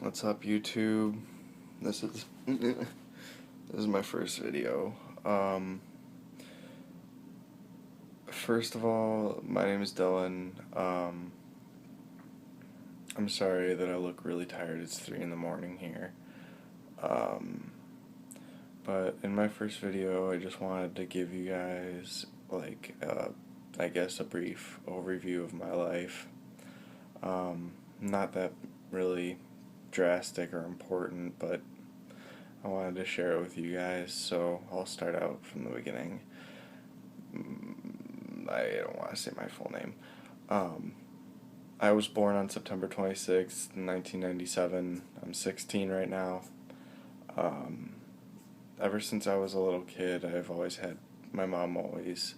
What's up, YouTube? This is this is my first video. First of all, my name is Dylan. I'm sorry that I look really tired. It's 3 in the morning here. But in my first video, I just wanted to give you guys I guess a brief overview of my life. Not that really drastic or important, but I wanted to share it with you guys, so I'll start out from the beginning. I don't want to say my full name. I was born on September 26th, 1997. I'm 16 right now. Ever since I was a little kid, my mom always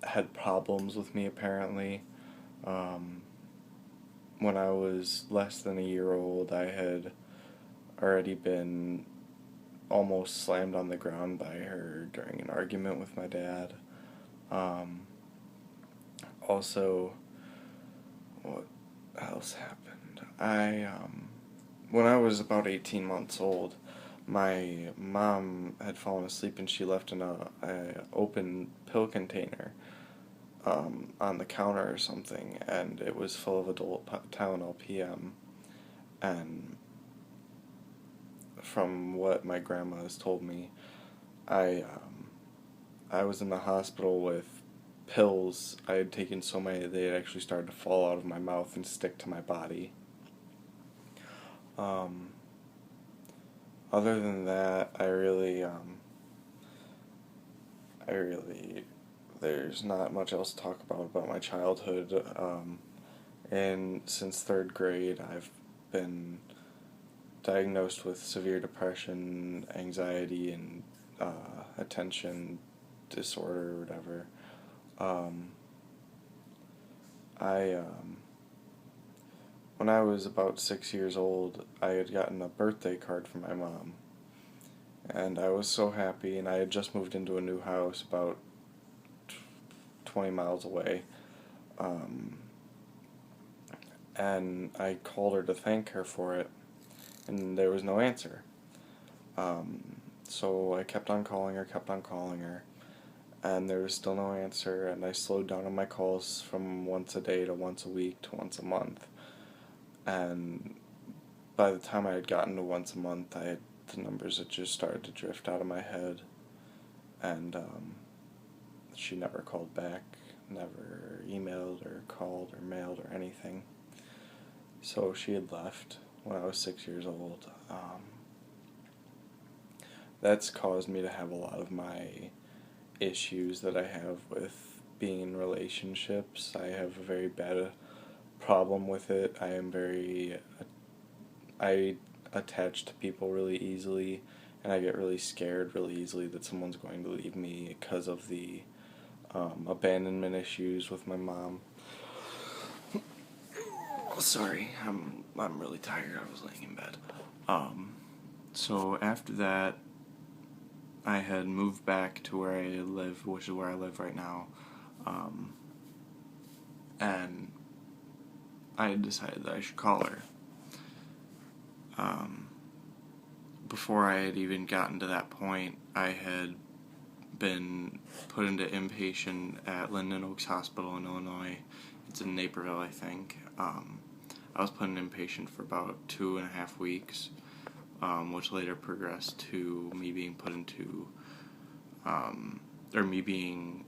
had problems with me, apparently. When I was less than a year old, I had already been almost slammed on the ground by her during an argument with my dad. Also, what else happened? When I was about 18 months old, my mom had fallen asleep and she left a open pill container on the counter or something, and it was full of adult Tylenol PM. And from what my grandma has told me, I was in the hospital with pills. I had taken so many they had actually started to fall out of my mouth and stick to my body. Other than that, there's not much else to talk about my childhood. And since 3rd grade, I've been diagnosed with severe depression, anxiety, and attention disorder or whatever. When I was about 6 years old, I had gotten a birthday card from my mom, and I was so happy, and I had just moved into a new house about 20 miles away, and I called her to thank her for it, and there was no answer. So I kept on calling her, and there was still no answer, and I slowed down on my calls from once a day to once a week to once a month. And by the time I had gotten to once a month, the numbers had just started to drift out of my head, and she never called back, never emailed or called or mailed or anything. So she had left when I was 6 years old. That's caused me to have a lot of my issues that I have with being in relationships. I have a very bad problem with it. I attach to people really easily, and I get really scared really easily that someone's going to leave me because of the abandonment issues with my mom. Sorry, I'm really tired. I was laying in bed. So after that, I had moved back to where I live, which is where I live right now, and I had decided that I should call her. Before I had even gotten to that point, I had been put into inpatient at Linden Oaks Hospital in Illinois. It's in Naperville, I think. I was put in inpatient for about 2.5 weeks, which later progressed to me being put into, me being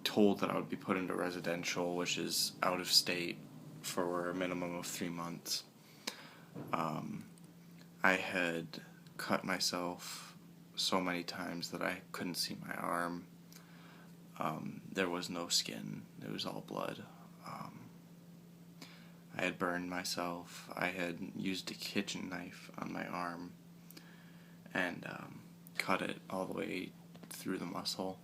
told that I would be put into residential, which is out of state, for a minimum of 3 months. I had cut myself so many times that I couldn't see my arm. There was no skin. It was all blood. I had burned myself. I had used a kitchen knife on my arm and cut it all the way through the muscle,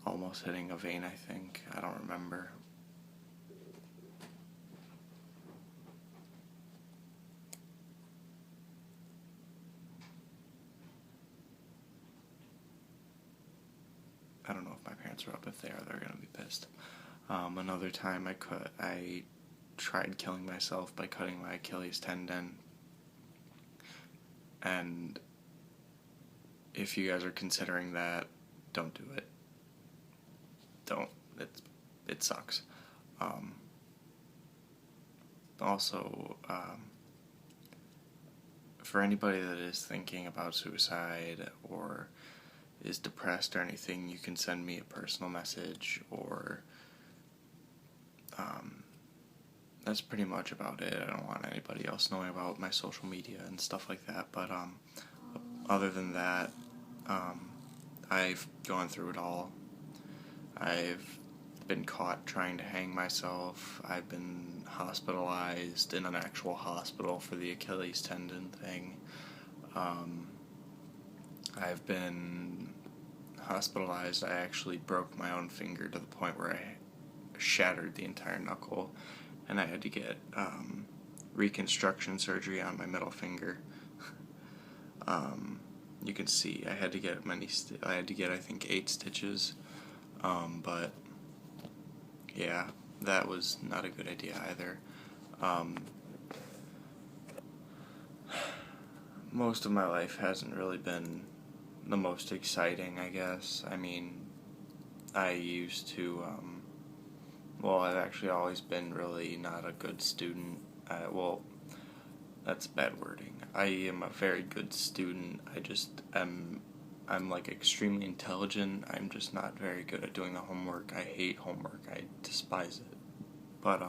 almost hitting a vein, I think. I don't remember. I don't know if my parents are up. If they are, they're going to be pissed. Another time I tried killing myself by cutting my Achilles tendon, and if you guys are considering that, don't do it. Don't. It sucks. Also, for anybody that is thinking about suicide or is depressed or anything, you can send me a personal message, or that's pretty much about it. I don't want anybody else knowing about my social media and stuff like that, but other than that, I've gone through it all. I've been caught trying to hang myself. I've been hospitalized in an actual hospital for the Achilles tendon thing. I've been hospitalized. I actually broke my own finger to the point where I shattered the entire knuckle, and I had to get reconstruction surgery on my middle finger. You can see I had to get I think 8 stitches, but yeah, that was not a good idea either. Most of my life hasn't really been the most exciting, I guess. I mean, I used to, I've actually always been really not a good student. That's bad wording. I am a very good student. I'm like extremely intelligent. I'm just not very good at doing the homework. I hate homework. I despise it. But,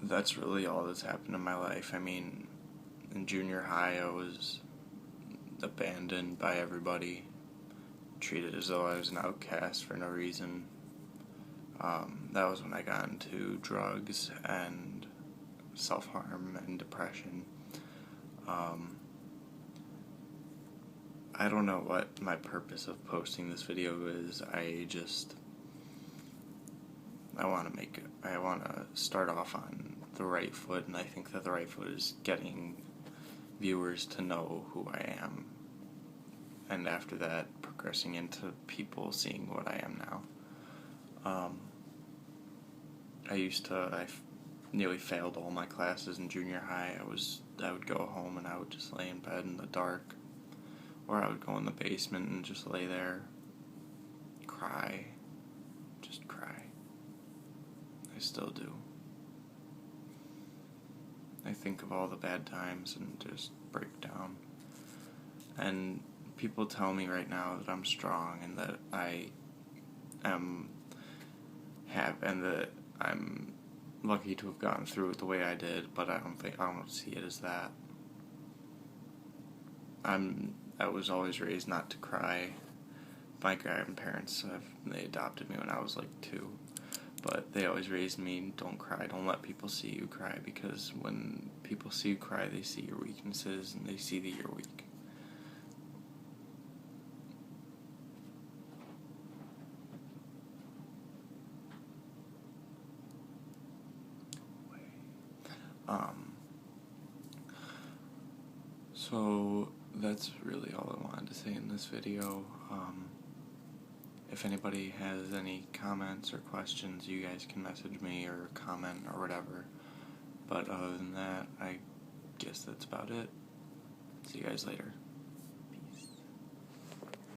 that's really all that's happened in my life. I mean, in junior high, I was abandoned by everybody, treated as though I was an outcast for no reason. That was when I got into drugs and self-harm and depression. I don't know what my purpose of posting this video is. I want to start off on the right foot, and I think that the right foot is getting viewers to know who I am, and after that, progressing into people seeing what I am now. I nearly failed all my classes in junior high. I would go home and I would just lay in bed in the dark, or I would go in the basement and just lay there, cry, just cry. I still do. I think of all the bad times and just break down. And people tell me right now that I'm strong and that I'm lucky to have gotten through it the way I did, but I don't see it as that. I was always raised not to cry. My grandparents, they adopted me when I was like 2, but they always raised me, don't cry, don't let people see you cry, because when people see you cry, they see your weaknesses and they see that you're weak. So that's really all I wanted to say in this video. If anybody has any comments or questions, you guys can message me or comment or whatever. But other than that, I guess that's about it. See you guys later.